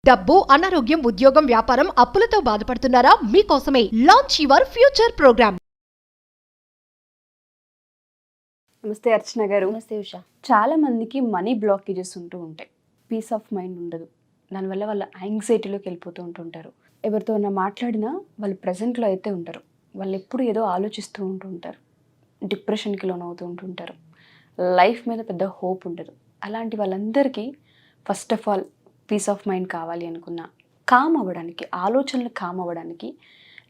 డబ్బు, అనారోగ్యం, ఉద్యోగం, వ్యాపారం, అప్పులతో బాధపడుతున్నారా? మీకోసమే లాంచ్ యువర్ ఫ్యూచర్ ప్రోగ్రామ్. నమస్తే అర్చన గారు. నమస్తే ఉషా. చాలా మందికి మనీ బ్లాకేజెస్ ఉంటూ ఉంటాయి, పీస్ ఆఫ్ మైండ్ ఉండదు. దానివల్ల వాళ్ళ యాంగ్జైటీలోకి వెళ్ళిపోతూ ఉంటుంటారు. ఎవరితో మాట్లాడినా వాళ్ళు ప్రజెంట్లో అయితే ఉంటారు, వాళ్ళు ఎప్పుడు ఏదో ఆలోచిస్తూ ఉంటుంటారు, డిప్రెషన్కి లోనవుతూ ఉంటుంటారు, లైఫ్ మీద పెద్ద హోప్ ఉండదు. అలాంటి వాళ్ళందరికీ first of all peace of mind కావాలి అనుకున్నా కామ్ అవ్వడానికి, ఆలోచనలు కామ్ అవ్వడానికి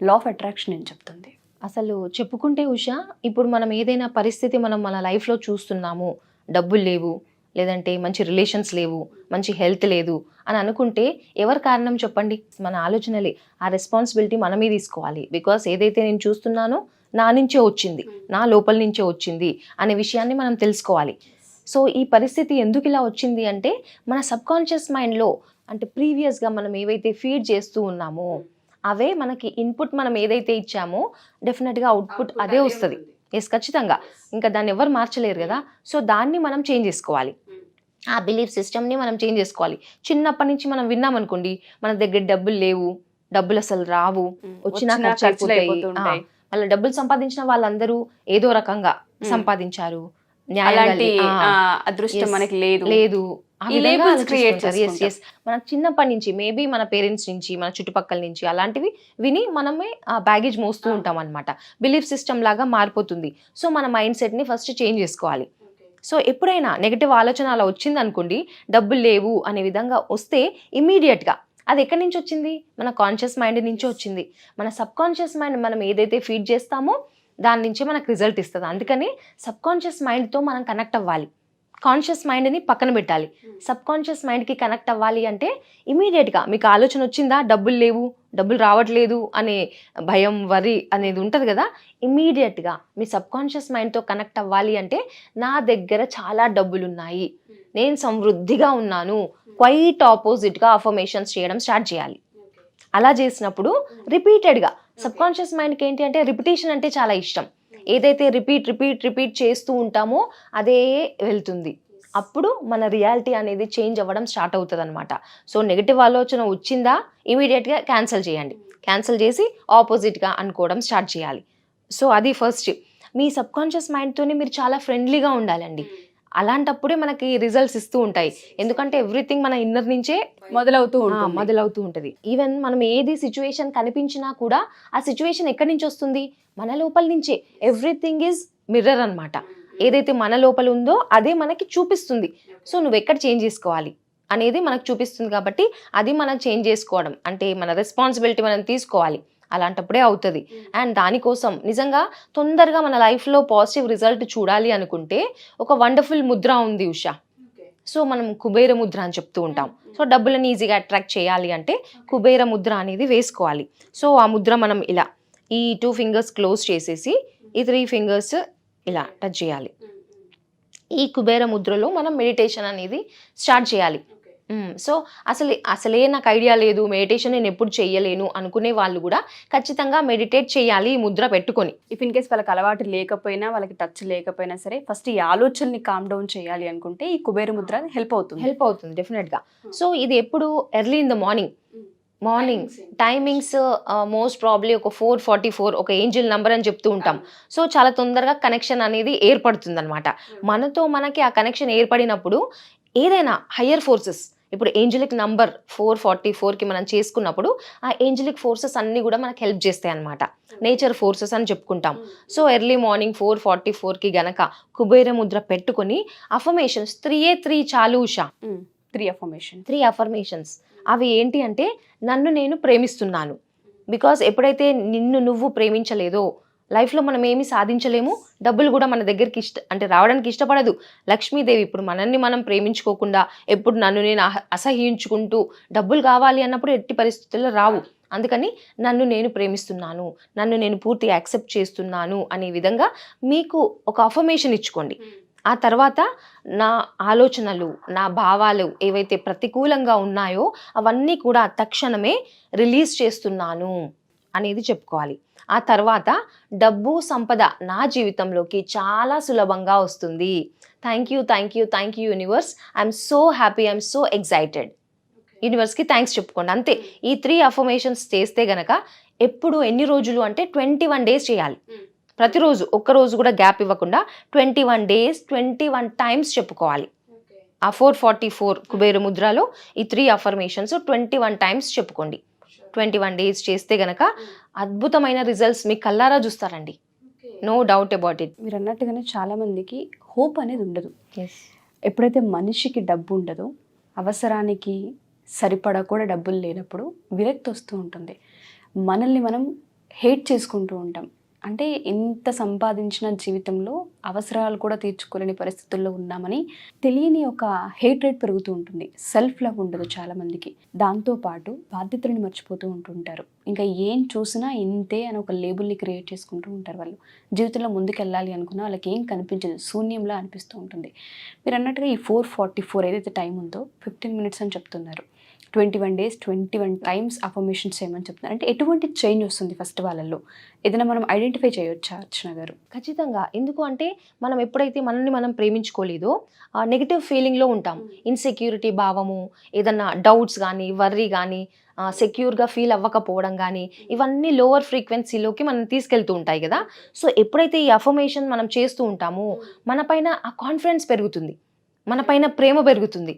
లా ఆఫ్ అట్రాక్షన్ ఏం చెప్తుంది? అసలు చెప్పుకుంటే ఉషా, ఇప్పుడు మనం ఏదైనా పరిస్థితి మనం మన లైఫ్లో చూస్తున్నాము, డబ్బులు లేవు, లేదంటే మంచి రిలేషన్స్ లేవు, మంచి హెల్త్ లేదు అని అనుకుంటే ఎవరు కారణం చెప్పండి? మన ఆలోచనలే. ఆ రెస్పాన్సిబిలిటీ మనమే తీసుకోవాలి. బికాస్ ఏదైతే నేను చూస్తున్నానో నా నుంచే వచ్చింది, నా లోపల నుంచే వచ్చింది అనే విషయాన్ని మనం తెలుసుకోవాలి. సో ఈ పరిస్థితి ఎందుకు ఇలా వచ్చింది అంటే మన సబ్కాన్షియస్ మైండ్లో, అంటే ప్రీవియస్గా మనం ఏవైతే ఫీడ్ చేస్తూ ఉన్నామో అవే మనకి ఇన్పుట్, మనం ఏదైతే ఇచ్చామో డెఫినెట్గా అవుట్పుట్ అదే వస్తుంది. ఎస్, ఖచ్చితంగా. ఇంకా దాన్ని ఎవరు మార్చలేరు కదా. సో దాన్ని మనం చేంజ్ చేసుకోవాలి, ఆ బిలీఫ్ సిస్టమ్ని మనం చేంజ్ చేసుకోవాలి. చిన్నప్పటి నుంచి మనం విన్నామనుకోండి, మన దగ్గర డబ్బులు లేవు, డబ్బులు అసలు రావు, వచ్చినా ఖర్చు అయిపోతాయి. వాళ్ళ డబ్బులు సంపాదించిన వాళ్ళందరూ ఏదో రకంగా సంపాదించారు, అదృష్టం మనకి లేదు. మనకు చిన్నప్పటి నుంచి మేబీ మన పేరెంట్స్ నుంచి, మన చుట్టుపక్కల నుంచి అలాంటివి విని మనమే ఆ బ్యాగేజ్ మోస్తూ ఉంటాం అనమాట. బిలీఫ్ సిస్టమ్ లాగా మారిపోతుంది. సో మన మైండ్ సెట్ని ఫస్ట్ చేంజ్ చేసుకోవాలి. సో ఎప్పుడైనా నెగటివ్ ఆలోచన అలా వచ్చింది అనుకోండి, డబ్బులు లేవు అనే విధంగా వస్తే ఇమీడియట్గా అది ఎక్కడి నుంచి వచ్చింది? మన కాన్షియస్ మైండ్ నుంచి వచ్చింది. మన సబ్ కాన్షియస్ మైండ్ మనం ఏదైతే ఫీడ్ చేస్తామో దాని నుంచే మనకు రిజల్ట్ ఇస్తుంది. అందుకని సబ్ కాన్షియస్ మైండ్తో మనం కనెక్ట్ అవ్వాలి. కాన్షియస్ మైండ్ని పక్కన పెట్టాలి. సబ్ కాన్షియస్ మైండ్కి కనెక్ట్ అవ్వాలి అంటే ఇమీడియట్గా మీకు ఆలోచన వచ్చిందా, డబ్బులు లేవు, డబ్బులు రావట్లేదు అనే భయం, వరి అనేది ఉంటుంది కదా, ఇమీడియట్గా మీ సబ్ కాన్షియస్ మైండ్తో కనెక్ట్ అవ్వాలి అంటే నా దగ్గర చాలా డబ్బులు ఉన్నాయి, నేను సమృద్ధిగా ఉన్నాను, క్వైట్ ఆపోజిట్గా అఫర్మేషన్స్ చేయడం స్టార్ట్ చేయాలి. అలా చేసినప్పుడు రిపీటెడ్గా సబ్ కాన్షియస్ మైండ్కి ఏంటి అంటే రిపిటేషన్ అంటే చాలా ఇష్టం. ఏదైతే రిపీట్ చేస్తూ ఉంటామో అదే వెళ్తుంది. అప్పుడు మన రియాలిటీ అనేది చేంజ్ అవ్వడం స్టార్ట్ అవుతుంది అనమాట. సో నెగిటివ్ ఆలోచన వచ్చిందా ఇమీడియట్గా క్యాన్సిల్ చేయండి. క్యాన్సిల్ చేసి ఆపోజిట్గా అనుకోవడం స్టార్ట్ చేయాలి. సో అది ఫస్ట్. మీ సబ్ కాన్షియస్ మైండ్తోనే మీరు చాలా ఫ్రెండ్లీగా ఉండాలండి. అలాంటప్పుడే మనకి రిజల్ట్స్ ఇస్తూ ఉంటాయి. ఎందుకంటే ఎవ్రీథింగ్ మన ఇన్నర్ నుంచే మొదలవుతూ ఉంటుంది. ఈవెన్ మనం ఏది సిచ్యువేషన్ కనిపించినా కూడా ఆ సిచ్యువేషన్ ఎక్కడి నుంచి వస్తుంది? మన లోపల నుంచే. ఎవ్రీథింగ్ ఈజ్ మిర్రర్ అనమాట. ఏదైతే మన లోపల ఉందో అదే మనకి చూపిస్తుంది. సో నువ్వు ఎక్కడ చేంజ్ చేసుకోవాలి అనేది మనకు చూపిస్తుంది. కాబట్టి అది మనం చేంజ్ చేసుకోవడం అంటే మన రెస్పాన్సిబిలిటీ మనం తీసుకోవాలి. అలాంటప్పుడే అవుతుంది. అండ్ దానికోసం నిజంగా తొందరగా మన లైఫ్లో పాజిటివ్ రిజల్ట్ చూడాలి అనుకుంటే ఒక వండర్ఫుల్ ముద్ర ఉంది ఉషా. సో మనం కుబేర ముద్ర అని చెప్తూ ఉంటాం. సో డబ్బులను ఈజీగా అట్రాక్ట్ చేయాలి అంటే కుబేర ముద్ర అనేది వేసుకోవాలి. సో ఆ ముద్ర మనం ఇలా ఈ 2 ఫింగర్స్ క్లోజ్ చేసేసి ఈ 3 ఫింగర్స్ ఇలా టచ్ చేయాలి. ఈ కుబేర ముద్రలో మనం మెడిటేషన్ అనేది స్టార్ట్ చేయాలి. సో అసలే నాకు ఐడియా లేదు, మెడిటేషన్ నేను ఎప్పుడు చెయ్యలేను అనుకునే వాళ్ళు కూడా ఖచ్చితంగా మెడిటేట్ చేయాలి ఈ ముద్ర పెట్టుకొని. ఇఫ్ ఇన్ కేస్ వాళ్ళకి అలవాటు లేకపోయినా, వాళ్ళకి టచ్ లేకపోయినా సరే, ఫస్ట్ ఈ ఆలోచనని కామ్ డౌన్ చేయాలి అనుకుంటే ఈ కుబేర ముద్ర హెల్ప్ అవుతుంది డెఫినెట్గా. సో ఇది ఎప్పుడు early in the morning timings most probably ఒక 4:44 ఒక ఏంజిల్ నెంబర్ అని చెప్తూ ఉంటాం. సో చాలా తొందరగా కనెక్షన్ అనేది ఏర్పడుతుంది అనమాట. మనతో మనకి ఆ కనెక్షన్ ఏర్పడినప్పుడు ఏదైనా హయ్యర్ ఫోర్సెస్, ఇప్పుడు ఏంజలిక్ నంబర్ 444కి మనం చేసుకున్నప్పుడు ఆ ఏంజలిక్ ఫోర్సెస్ అన్నీ కూడా మనకు హెల్ప్ చేస్తాయి అనమాట. నేచర్ ఫోర్సెస్ అని చెప్పుకుంటాం. సో ఎర్లీ మార్నింగ్ 4:44కి గనక కుబేర ముద్ర పెట్టుకొని అఫర్మేషన్స్ 3 చాలు ఉషా. 3 అఫర్మేషన్స్. అవి ఏంటి అంటే నన్ను నేను ప్రేమిస్తున్నాను. బికాస్ ఎప్పుడైతే నిన్ను నువ్వు ప్రేమించలేదో లైఫ్లో మనం ఏమీ సాధించలేము. డబ్బులు కూడా మన దగ్గరికి అంటే రావడానికి ఇష్టపడదు. లక్ష్మీదేవి ఇప్పుడు మనల్ని మనం ప్రేమించుకోకుండా ఎప్పుడు నన్ను నేను అసహ్యించుకుంటూ డబ్బులు కావాలి అన్నప్పుడు ఎట్టి పరిస్థితుల్లో రావు. అందుకని నన్ను నేను ప్రేమిస్తున్నాను, నన్ను నేను పూర్తిగా యాక్సెప్ట్ చేస్తున్నాను అనే విధంగా మీకు ఒక అఫర్మేషన్ ఇచ్చుకోండి. ఆ తర్వాత నా ఆలోచనలు, నా భావాలు ఏవైతే ప్రతికూలంగా ఉన్నాయో అవన్నీ కూడా తక్షణమే రిలీజ్ చేస్తున్నాను అనేది చెప్పుకోవాలి. ఆ తర్వాత డబ్బు, సంపద నా జీవితంలోకి చాలా సులభంగా వస్తుంది. Thank you universe, I'm so happy, I'm so excited. యూనివర్స్కి థ్యాంక్స్ చెప్పుకోండి అంతే. ఈ 3 అఫర్మేషన్స్ చేస్తే గనక ఎప్పుడు ఎన్ని రోజులు అంటే 21 డేస్ చేయాలి. ప్రతిరోజు ఒక్కరోజు కూడా గ్యాప్ ఇవ్వకుండా 21 డేస్ 21 టైమ్స్ చెప్పుకోవాలి. ఆ 444 కుబేర ముద్రలో ఈ 3 అఫర్మేషన్స్ 21 టైమ్స్ చెప్పుకోండి. 21 డేస్ చేస్తే గనక అద్భుతమైన రిజల్ట్స్ మీ కల్లారా చూస్తారండి. No doubt about it. మీరు అన్నట్టుగానే చాలా మందికి హోప్ అనేది ఉండదు. ఎప్పుడైతే మనిషికి డబ్బు ఉండదో, అవసరానికి సరిపడా కూడా డబ్బులు లేనప్పుడు విరక్తి వస్తూ ఉంటుంది. మనల్ని మనం హేట్ చేసుకుంటూ ఉంటాం. అంటే ఎంత సంపాదించిన జీవితంలో అవసరాలు కూడా తీర్చుకోలేని పరిస్థితుల్లో ఉన్నామని తెలియని ఒక హేట్ రేట్ పెరుగుతూ ఉంటుంది. సెల్ఫ్ లవ్ ఉండదు చాలామందికి. దాంతోపాటు బాధ్యతలను మర్చిపోతూ ఉంటుంటారు. ఇంకా ఏం చూసినా ఇంతే అని ఒక లేబుల్ని క్రియేట్ చేసుకుంటూ ఉంటారు. వాళ్ళు జీవితంలో ముందుకెళ్ళాలి అనుకున్నా వాళ్ళకి ఏం కనిపించదు, శూన్యంలా అనిపిస్తూ ఉంటుంది. మీరు అన్నట్టుగా ఈ 444 ఏదైతే టైం ఉందో 15 minutes అని చెప్తున్నారు. 21 డేస్ 21 టైమ్స్ అఫర్మేషన్స్ చేయమని చెప్తున్నారు. అంటే ఎటువంటి చేంజ్ వస్తుంది ఫస్ట్ వాళ్ళల్లో? ఏదైనా మనం ఐడెంటిఫై చేయొచ్చా అర్చన గారు? ఖచ్చితంగా. ఎందుకు అంటే మనం ఎప్పుడైతే మనల్ని మనం ప్రేమించుకోలేదో నెగిటివ్ ఫీలింగ్లో ఉంటాం. ఇన్సెక్యూరిటీ భావము, ఏదన్నా డౌట్స్ కానీ, వర్రీ కానీ, సెక్యూర్గా ఫీల్ అవ్వకపోవడం కానీ, ఇవన్నీ లోవర్ ఫ్రీక్వెన్సీలోకి మనం తీసుకెళ్తూ ఉంటాయి కదా. సో ఎప్పుడైతే ఈ అఫర్మేషన్ మనం చేస్తూ ఉంటామో మన పైన ఆ కాన్ఫిడెన్స్ పెరుగుతుంది, మన పైన ప్రేమ పెరుగుతుంది.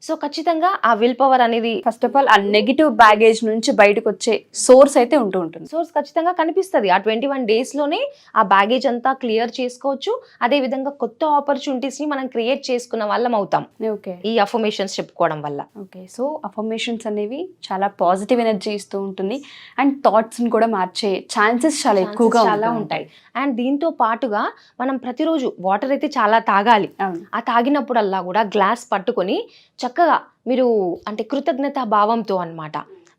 సో ఖచ్చితంగా ఆ విల్ పవర్ అనేది ఫస్ట్ ఆఫ్ ఆల్ ఆ నెగిటివ్ బ్యాగేజ్ నుంచి బయటకు వచ్చే సోర్స్ అయితే ఉంటుంది. సోర్స్ ఖచ్చితంగా కనిపిస్తుంది. ఆ 21 డేస్లోనే ఆ బ్యాగేజ్ అంతా క్లియర్ చేసుకోవచ్చు. అదే విధంగా కొత్త ఆపర్చునిటీస్ ని మనం క్రియేట్ చేసుకున్న వాళ్ళం అవుతాం ఓకే ఈ అఫర్మేషన్స్ చెప్పుకోవడం వల్ల. ఓకే, సో అఫర్మేషన్స్ అనేవి చాలా పాజిటివ్ ఎనర్జీ ఇస్తూ ఉంటుంది అండ్ థాట్స్ ని కూడా మార్చే ఛాన్సెస్ చాలా ఎక్కువగా ఉంటాయి. అండ్ దీంతో పాటుగా మనం ప్రతిరోజు వాటర్ అయితే చాలా తాగాలి. ఆ తాగినప్పుడల్లా కూడా గ్లాస్ పట్టుకొని చక్కగా మీరు అంటే కృతజ్ఞతా భావంతో అన్నమాట.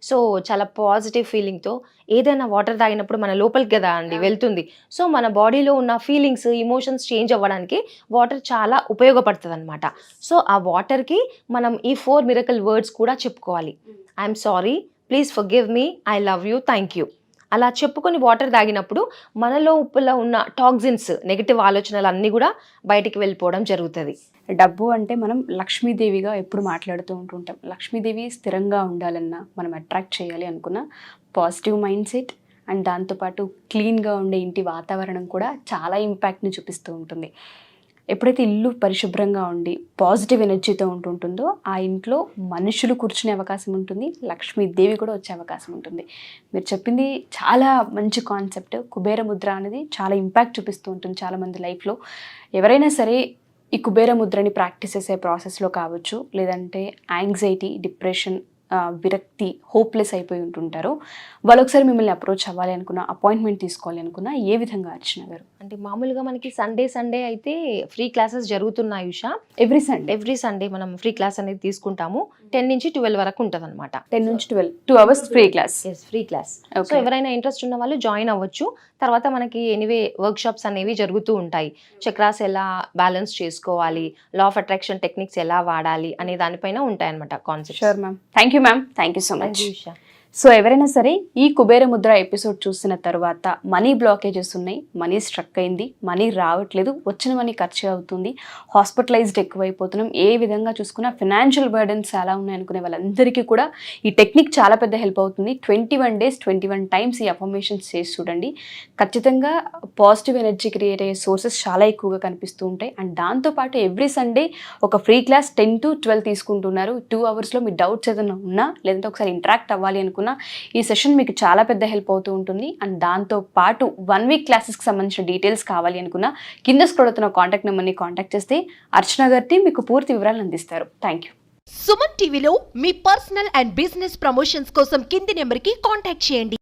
సో చాలా పాజిటివ్ ఫీలింగ్తో ఏదైనా వాటర్ తాగినప్పుడు మన లోపలికి కదా అండి వెళ్తుంది. సో మన బాడీలో ఉన్న ఫీలింగ్స్, ఇమోషన్స్ చేంజ్ అవ్వడానికి వాటర్ చాలా ఉపయోగపడుతుంది అనమాట. సో ఆ వాటర్కి మనం ఈ 4 మిరకల్ వర్డ్స్ కూడా చెప్పుకోవాలి. I'm sorry, please forgive me, I love you, thank you. అలా చెప్పుకొని వాటర్ తాగినప్పుడు మన లోపల ఉన్న టాక్సిన్స్, నెగిటివ్ ఆలోచనలు అన్నీ కూడా బయటికి వెళ్ళిపోవడం జరుగుతుంది. డబ్బు అంటే మనం లక్ష్మీదేవిగా ఎప్పుడు మాట్లాడుతూ ఉంటుంటాం. లక్ష్మీదేవి స్థిరంగా ఉండాలన్నా, మనం అట్రాక్ట్ చేయాలి అనుకున్న పాజిటివ్ మైండ్ సెట్ అండ్ దాంతోపాటు క్లీన్గా ఉండే ఇంటి వాతావరణం కూడా చాలా ఇంపాక్ట్ని చూపిస్తూ ఉంటుంది. ఎప్పుడైతే ఇల్లు పరిశుభ్రంగా ఉండి పాజిటివ్ ఎనర్జీతో ఉంటుందో ఆ ఇంట్లో మనుషులు కూర్చునే అవకాశం ఉంటుంది, లక్ష్మీదేవి కూడా వచ్చే అవకాశం ఉంటుంది. మీరు చెప్పింది చాలా మంచి కాన్సెప్ట్. కుబేర ముద్ర అనేది చాలా ఇంపాక్ట్ చూపిస్తూ ఉంటుంది చాలామంది లైఫ్లో. ఎవరైనా సరే ఈ కుబేర ముద్రని ప్రాక్టీస్ చేసే ప్రాసెస్లో కావచ్చు, లేదంటే యాంగ్జైటీ, డిప్రెషన్, విరక్తి, హోప్లెస్ అయిపోయి ఉంటుంటారు, వాళ్ళు ఒకసారి మిమ్మల్ని అప్రోచ్ అవ్వాలి అనుకున్నా, అపాయింట్మెంట్ తీసుకోవాలి అనుకున్నా ఏ విధంగా అర్చన గారు? అంటే మామూలుగా మనకి సండే అయితే ఫ్రీ క్లాసెస్ జరుగుతున్నాయి ఉషా. ఎవ్రీ సండే మనం ఫ్రీ క్లాస్ అనేది తీసుకుంటాము. 10 నుంచి 12 వరకు ఉంటుంది అనమాట. 10 నుంచి 12 2 hours free class. Free class. So ఎవరైనా ఇంట్రెస్ట్ ఉన్న వాళ్ళు జాయిన్ అవ్వచ్చు. తర్వాత మనకి ఎనీవే వర్క్ షాప్స్ అనేవి జరుగుతూ ఉంటాయి. చక్రాస్ ఎలా బ్యాలెన్స్ చేసుకోవాలి, లా ఆఫ్ అట్రాక్షన్ టెక్నిక్స్ ఎలా వాడాలి అనే దానిపైన ఉంటాయి అనమాట concept. Sure ma'am, thank you ma'am, thank you so much. Usha. So ఎవరైనా సరే ఈ కుబేర ముద్ర ఎపిసోడ్ చూసిన తర్వాత మనీ బ్లాకేజెస్ ఉన్నాయి, మనీ స్ట్రక్ అయింది, మనీ రావట్లేదు, వచ్చిన మనీ ఖర్చు అవుతుంది, హాస్పిటలైజ్డ్ ఎక్కువైపోతున్నాం, ఏ విధంగా చూసుకున్నా ఫినాన్షియల్ బర్డెన్స్ చాలా ఉన్నాయి అనుకునే వాళ్ళందరికీ కూడా ఈ టెక్నిక్ చాలా పెద్ద హెల్ప్ అవుతుంది. 21 డేస్ 21 టైమ్స్ ఈ అఫర్మేషన్స్ చేసి చూడండి. ఖచ్చితంగా పాజిటివ్ ఎనర్జీ క్రియేట్ అయ్యే సోర్సెస్ చాలా ఎక్కువగా కనిపిస్తూ ఉంటాయి. అండ్ దాంతోపాటు ఎవ్రీ సండే ఒక ఫ్రీ క్లాస్ 10 to 12 తీసుకుంటున్నారు. 2 hours మీ డౌట్స్ ఏదైనా ఉన్నా, లేదంటే ఒకసారి ఇంటరాక్ట్ అవ్వాలి అనుకున్నా ఈ సెషన్ మీకు చాలా పెద్ద హెల్ప్ అవుతూ ఉంటుంది. అండ్ దాంతో పాటు 1 week క్లాసెస్కి సంబంధించిన డీటెయిల్స్ కావాలి అనుకున్నా కింద స్క్రోల్ అవుతున్న కాంటాక్ట్ నెంబర్ని కాంటాక్ట్ చేస్తే అర్చన గారి మీకు పూర్తి వివరాలు అందిస్తారు. Thank you. సుమన్ టీవీలో మీ పర్సనల్ అండ్ బిజినెస్ ప్రమోషన్స్ కోసం కింది నెంబర్కి కాంటాక్ట్ చేయండి.